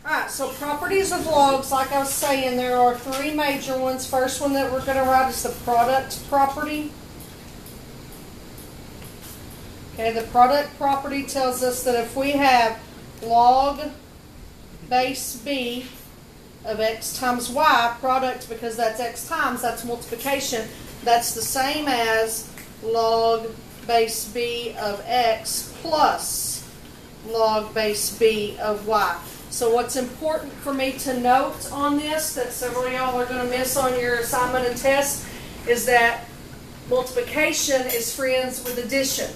Alright, so properties of logs, like I was saying, there are three major ones. First one that we're going to write is the product property. Okay, the product property tells us that if we have log base b of x times y, product, because that's x times, that's multiplication, that's the same as log base b of x plus log base b of y. So what's important for me to note on this, that several of y'all are going to miss on your assignment and test, is that multiplication is friends with addition.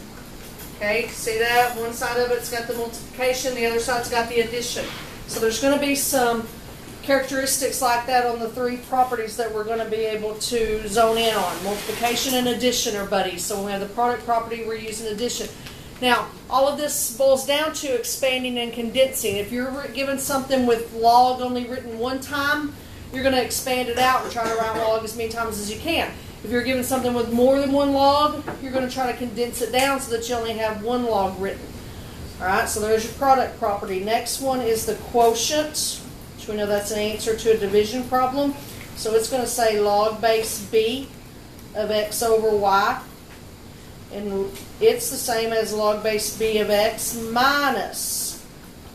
Okay, see that? One side of it's got the multiplication, the other side's got the addition. So there's going to be some characteristics like that on the three properties that we're going to be able to zone in on. Multiplication and addition are buddies. So when we have the product property, we're using addition. Now, all of this boils down to expanding and condensing. If you're given something with log only written one time, you're going to expand it out and try to write log as many times as you can. If you're given something with more than one log, you're going to try to condense it down so that you only have one log written. Alright, so there's your product property. Next one is the quotient, which we know that's an answer to a division problem. So it's going to say log base b of x over y. And it's the same as log base b of x minus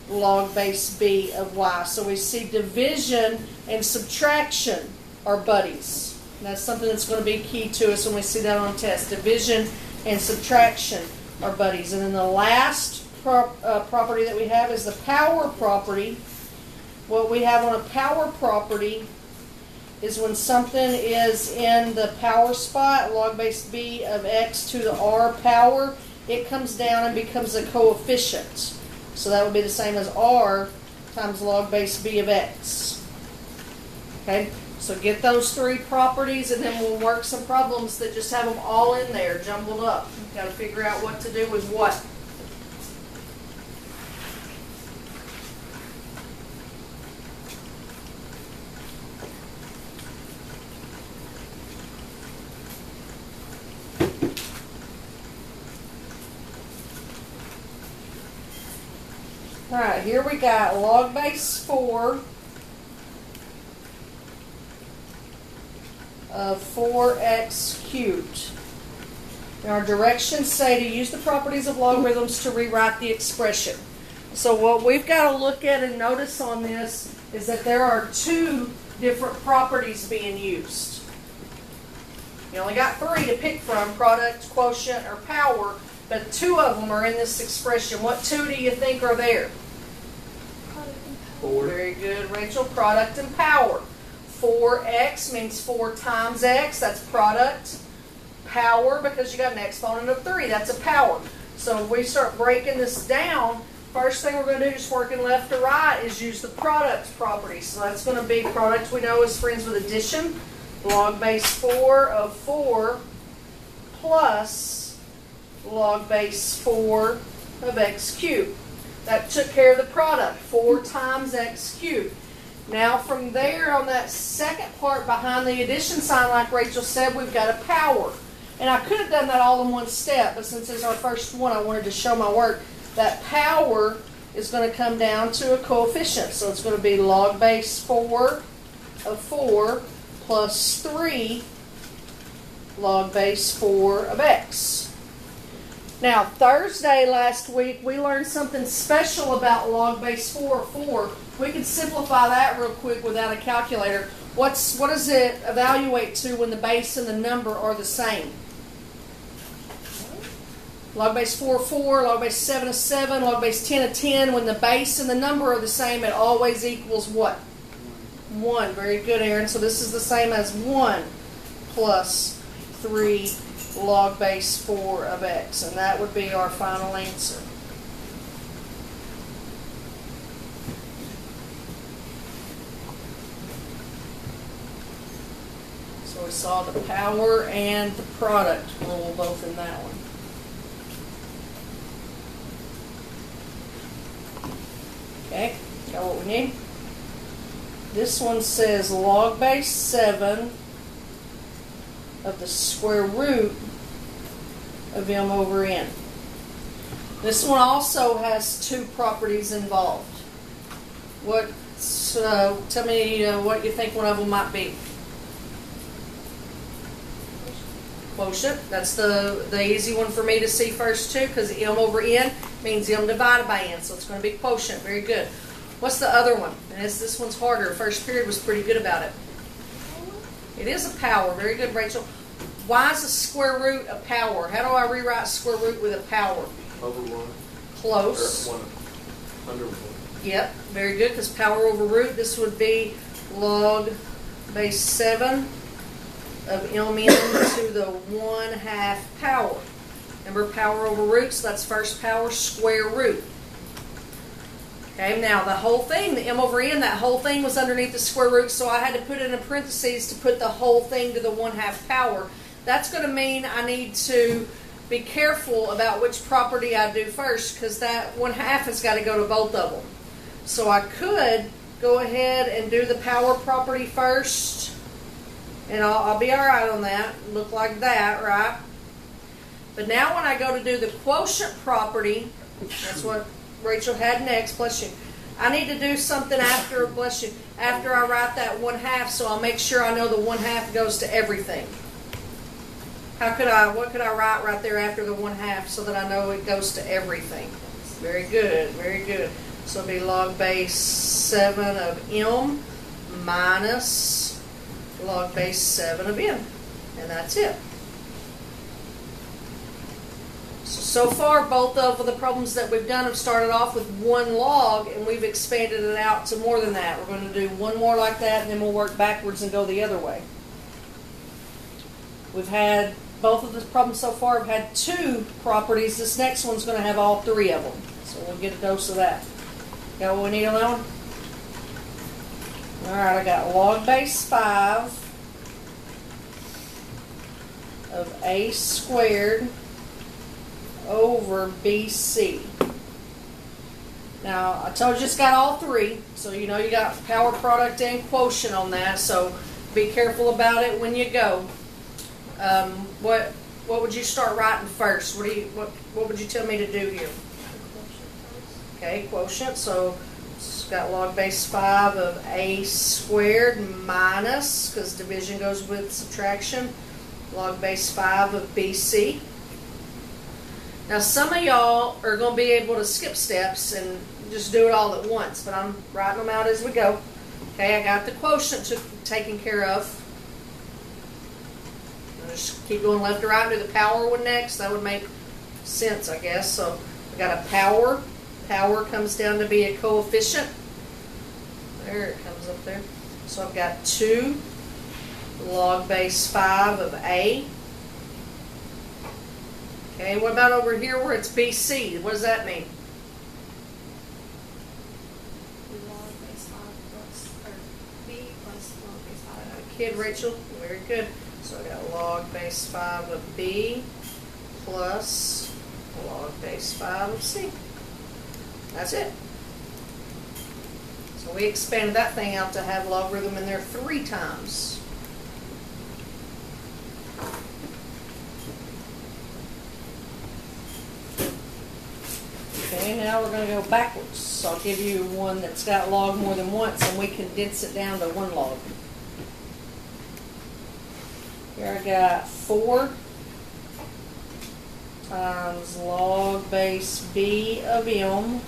log base b of y. So we see division and subtraction are buddies. And that's something that's going to be key to us when we see that on test. Division and subtraction are buddies. And then the last property that we have is the power property. What we have on a power property is when something is in the power spot, log base b of x to the r power, it comes down and becomes a coefficient. So that would be the same as r times log base b of x. Okay, so get those three properties and then we'll work some problems that just have them all in there, jumbled up. You've got to figure out what to do with what. Alright, here we got log base 4 of 4x cubed. And our directions say to use the properties of logarithms to rewrite the expression. So what we've got to look at and notice on this is that there are two different properties being used. You only got three to pick from, product, quotient, or power, but two of them are in this expression. What two do you think are there? Very good, Rachel. Product and power. 4x means 4 times x. That's product. Power, because you got an exponent of 3. That's a power. So if we start breaking this down, first thing we're going to do, just working left to right, is use the product property. So that's going to be product we know is friends with addition. Log base 4 of 4 plus log base 4 of x cubed. That took care of the product, 4 times x cubed. Now from there, on that second part behind the addition sign, like Rachel said, we've got a power. And I could have done that all in one step, but since it's our first one, I wanted to show my work. That power is going to come down to a coefficient. So it's going to be log base 4 of 4 plus 3 log base 4 of x. Now, Thursday last week, we learned something special about log base 4 of 4. We can simplify that real quick without a calculator. What does it evaluate to when the base and the number are the same? Log base 4 of 4, log base 7 of 7, log base 10 of 10. When the base and the number are the same, it always equals what? 1. Very good, Aaron. So this is the same as 1 plus 3 log base 4 of x, and that would be our final answer. So we saw the power and the product rule both in that one. Okay, got what we need. This one says log base 7 of the square root of m over n. This one also has two properties involved. What So tell me what you think one of them might be. Quotient. That's the easy one for me to see first too, because m over n means m divided by n, so it's going to be quotient. Very good. What's the other one? And this one's harder. First period was pretty good about it. It is a power. Very good, Rachel. Why is the square root a power? How do I rewrite square root with a power? Over 1. Close. Or 1 under 1. Yep, very good, because power over root, this would be log base 7 of mn to the 1/2 power. Remember power over root, so that's first power square root. Okay, now the whole thing, the m over n, that whole thing was underneath the square root, so I had to put it in parentheses to put the whole thing to the 1/2 power. That's going to mean I need to be careful about which property I do first, because that 1/2 has got to go to both of them. So I could go ahead and do the power property first, and I'll be all right on that. Look like that, right? But now when I go to do the quotient property, that's what Rachel had next, bless you. I need to do something after, bless you, after I write that 1/2, so I'll make sure I know the 1/2 goes to everything. What could I write right there after the 1/2 so that I know it goes to everything? Very good, very good. So it'll be log base 7 of m minus log base 7 of n. And that's it. So far, both of the problems that we've done have started off with one log, and we've expanded it out to more than that. We're going to do one more like that, and then we'll work backwards and go the other way. We've had, both of the problems so far have had 2 properties. This next one's going to have all 3 of them. So we'll get a dose of that. Got what we need on that one? Alright, I got log base 5 of a squared over BC. Now, I told you it's got all 3, so you know you got power product and quotient on that, so be careful about it when you go. What would you start writing first? What would you tell me to do here? Okay, quotient, so it's got log base 5 of a squared minus, because division goes with subtraction, log base 5 of BC. Now some of y'all are going to be able to skip steps and just do it all at once, but I'm writing them out as we go. Okay, I got the quotient taken care of. I'll just keep going left to right and do the power one next. That would make sense, I guess. So we got a power. Power comes down to be a coefficient. There it comes up there. So I've got 2 log base 5 of a. Okay, what about over here where it's BC? What does that mean? Log base 5 plus, or b plus log base 5. Kid, Rachel, very good. So I got log base 5 of b plus log base 5 of c. That's it. So we expanded that thing out to have logarithm in there 3 times. Okay, now we're going to go backwards. So I'll give you one that's got log more than once, and we condense it down to 1 log. Here I got 4 times log base b of m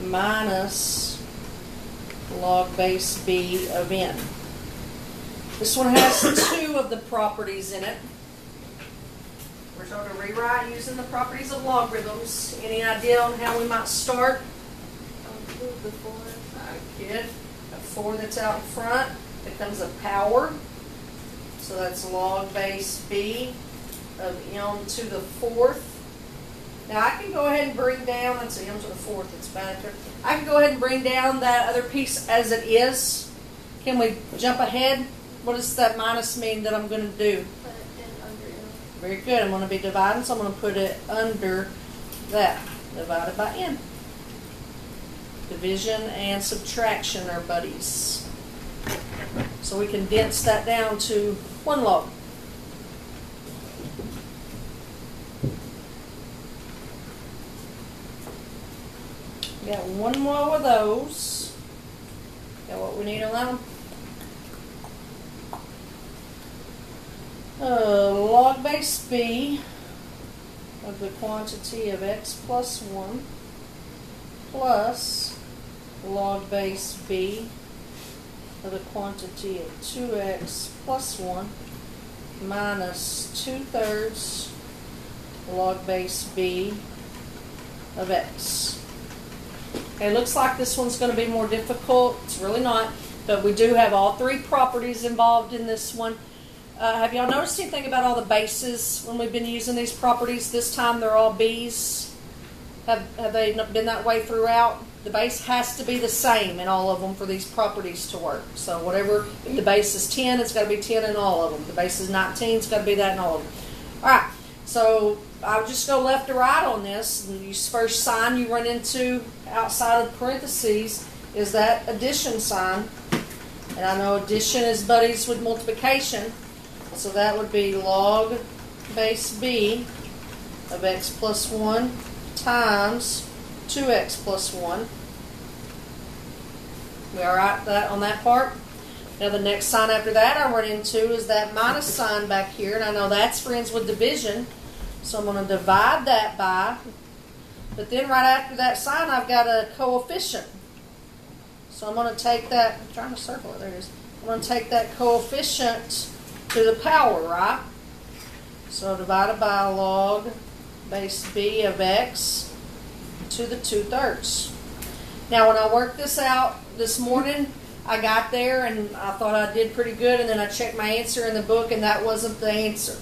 minus log base b of n. This one has 2 of the properties in it. We're going to rewrite using the properties of logarithms. Any idea on how we might start? Move the 4. Good. A 4 that's out in front becomes a power. So that's log base b of m to the 4th. Now I can go ahead and bring down, let's see, m to the 4th, it's back there. I can go ahead and bring down that other piece as it is. Can we jump ahead? What does that minus mean that I'm going to do? Put it in under n. Very good. I'm going to be dividing, so I'm going to put it under that, divided by n. Division and subtraction are buddies. So we condense that down to 1 log. Got 1 more of those. Got what we need on that one? Log base b of the quantity of x plus 1 plus log base b of the quantity of 2x plus 1 minus 2/3 log base b of x. Okay, looks like this one's going to be more difficult. It's really not, but we do have all three properties involved in this one. Have y'all noticed anything about all the bases when we've been using these properties? This time they're all b's. Have they been that way throughout? The base has to be the same in all of them for these properties to work. So whatever, if the base is 10, it's got to be 10 in all of them. If the base is 19, it's got to be that in all of them. All right, so I'll just go left to right on this. And you first sign you run into outside of parentheses is that addition sign. And I know addition is buddies with multiplication. So that would be log base b of x plus 1 times 2x plus 1. We all right on that part? Now the next sign after that I run into is that minus sign back here. And I know that's friends with division. So I'm going to divide that by. But then right after that sign I've got a coefficient. So I'm going to take that. I'm trying to circle it. There it is. I'm going to take that coefficient to the power, right? So divided by log base b of x to the 2/3. Now when I worked this out this morning, I got there and I thought I did pretty good, and then I checked my answer in the book and that wasn't the answer.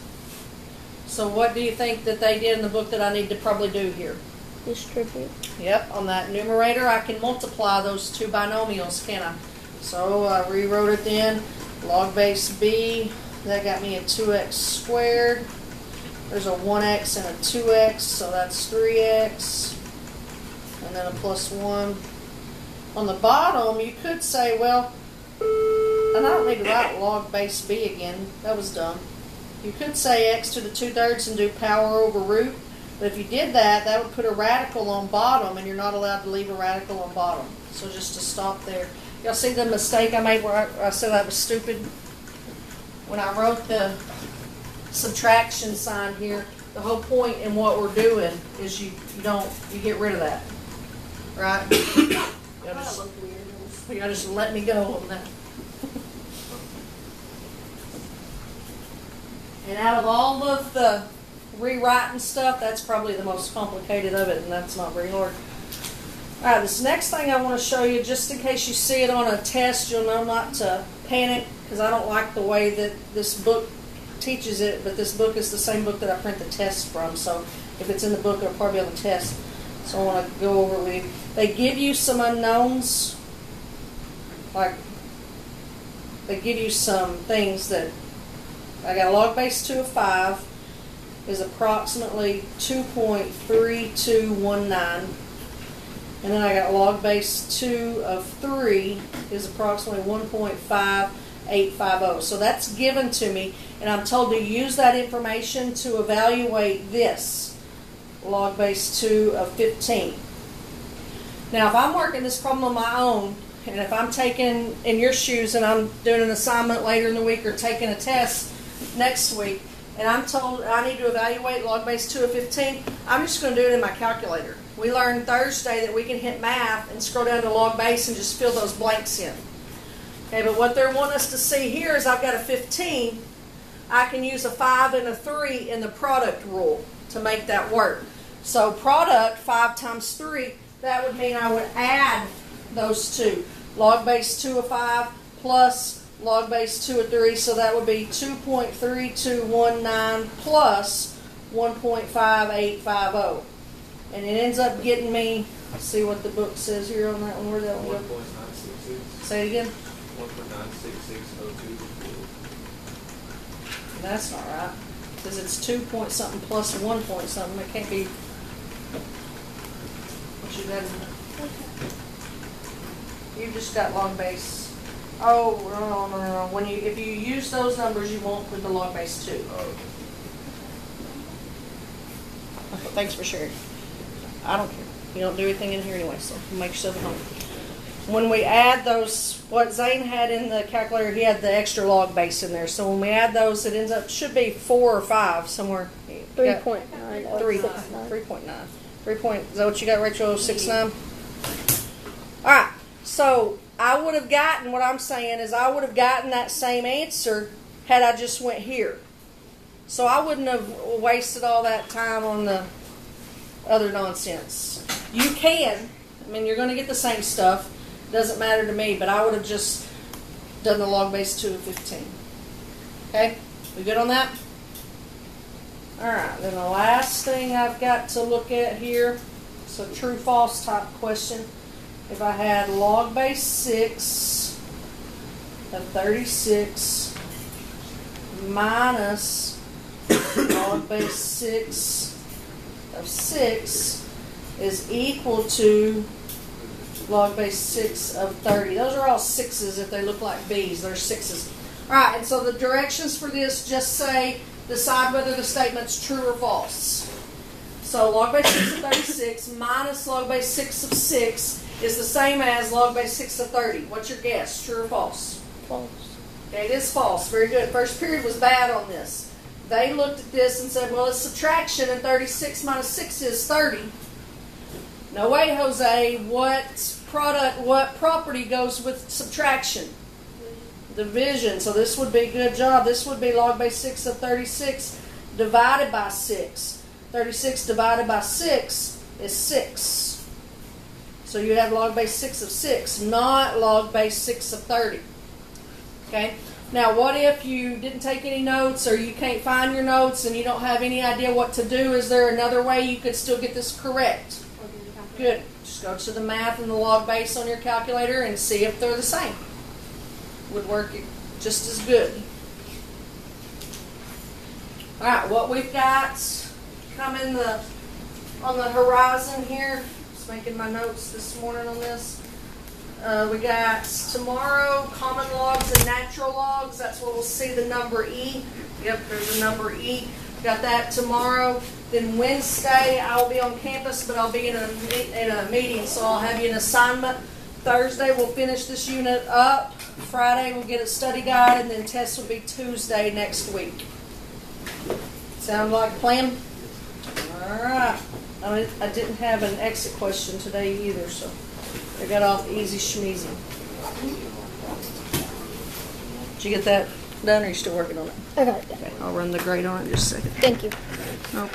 So what do you think that they did in the book that I need to probably do here? Distribute. Yep, on that numerator I can multiply those two binomials, can I? So I rewrote it then. Log base b, that got me a 2x squared. There's a 1x and a 2x, so that's 3x. And then a plus 1. On the bottom, you could say, well, and I don't need to write log base b again. That was dumb. You could say x to the 2/3 and do power over root. But if you did that, that would put a radical on bottom, and you're not allowed to leave a radical on bottom. So just to stop there. Y'all see the mistake I made where I said that was stupid? When I wrote the subtraction sign here, the whole point in what we're doing is you get rid of that. Right? You gotta just let me go on that. And out of all of the rewriting stuff, that's probably the most complicated of it, and that's not very hard. All right, this next thing I want to show you, just in case you see it on a test, you'll know not to panic, because I don't like the way that this book teaches it, but this book is the same book that I print the tests from, so if it's in the book, it'll probably be on the test. So I want to go over with you. They give you some unknowns, like they give you some things that, I got a log base 2 of 5 is approximately 2.3219. And then I got log base 2 of 3 is approximately 1.5850. So that's given to me, and I'm told to use that information to evaluate this, log base 2 of 15. Now, if I'm working this problem on my own, and if I'm taking in your shoes and I'm doing an assignment later in the week or taking a test next week, and I'm told I need to evaluate log base 2 of 15, I'm just going to do it in my calculator. We learned Thursday that we can hit math and scroll down to log base and just fill those blanks in. Okay, but what they're wanting us to see here is I've got a 15. I can use a 5 and a 3 in the product rule to make that work. So product, 5 times 3, that would mean I would add those two. Log base 2 of 5 plus log base 2 of 3, so that would be 2.3219 plus 1.5850. And it ends up getting me, let's see what the book says here on that one. Where'd that one go? 1.966. Say it again. 1.96602. That's not right. Because it's 2 point something plus 1 point something. It can't be. What you got in there? You just got log base. Oh, no. If you use those numbers, you won't put the log base 2. Oh, okay. Thanks for sharing. I don't care. You don't do anything in here anyway, so make yourself at home. when we add those, what Zane had in the calculator, he had the extra log base in there. So when we add those, it ends up, should be 4 or 5 somewhere. 3.9 or 3, 6.9. 3.9. 3 point, is that what you got, Rachel? 6.9? All right. So I would have gotten, what I'm saying is I would have gotten that same answer had I just went here. So I wouldn't have wasted all that time on the other nonsense. You can. I mean, you're going to get the same stuff. Doesn't matter to me, but I would have just done the log base 2 of 15. Okay? We good on that? All right. Then the last thing I've got to look at here, it's a true-false type question. If I had log base 6 of 36 minus log base 6 of 6 is equal to log base 6 of 30. Those are all 6s if they look like B's. They're 6s. All right, and so the directions for this just say decide whether the statement's true or false. So log base 6 of 36 minus log base 6 of 6 is the same as log base 6 of 30. What's your guess? True or false? False. Okay, it is false. Very good. First period was bad on this. They looked at this and said, well, it's subtraction, and 36 minus 6 is 30. No way, Jose. What property goes with subtraction? Division. So this would be, good job. This would be log base 6 of 36 divided by 6. 36 divided by 6 is 6. So you have log base 6 of 6, not log base 6 of 30. Okay? Now, what if you didn't take any notes or you can't find your notes and you don't have any idea what to do? Is there another way you could still get this correct? Good. Just go to the math and the log base on your calculator and see if they're the same. Would work just as good. All right, what we've got coming on the horizon here, just making my notes this morning on this. We got tomorrow common logs and natural logs. That's where we'll see the number E. Yep, there's a number E. Got that tomorrow. Then Wednesday I'll be on campus, but I'll be in a meeting, so I'll have you an assignment. Thursday we'll finish this unit up. Friday we'll get a study guide, and then tests will be Tuesday next week. Sound like a plan? All right. I didn't have an exit question today either, so I got off easy schmeezy. Did you get that done, or are you still working on it? I got it done. Okay, I'll run the grade on it in just a second. Thank you. Nope.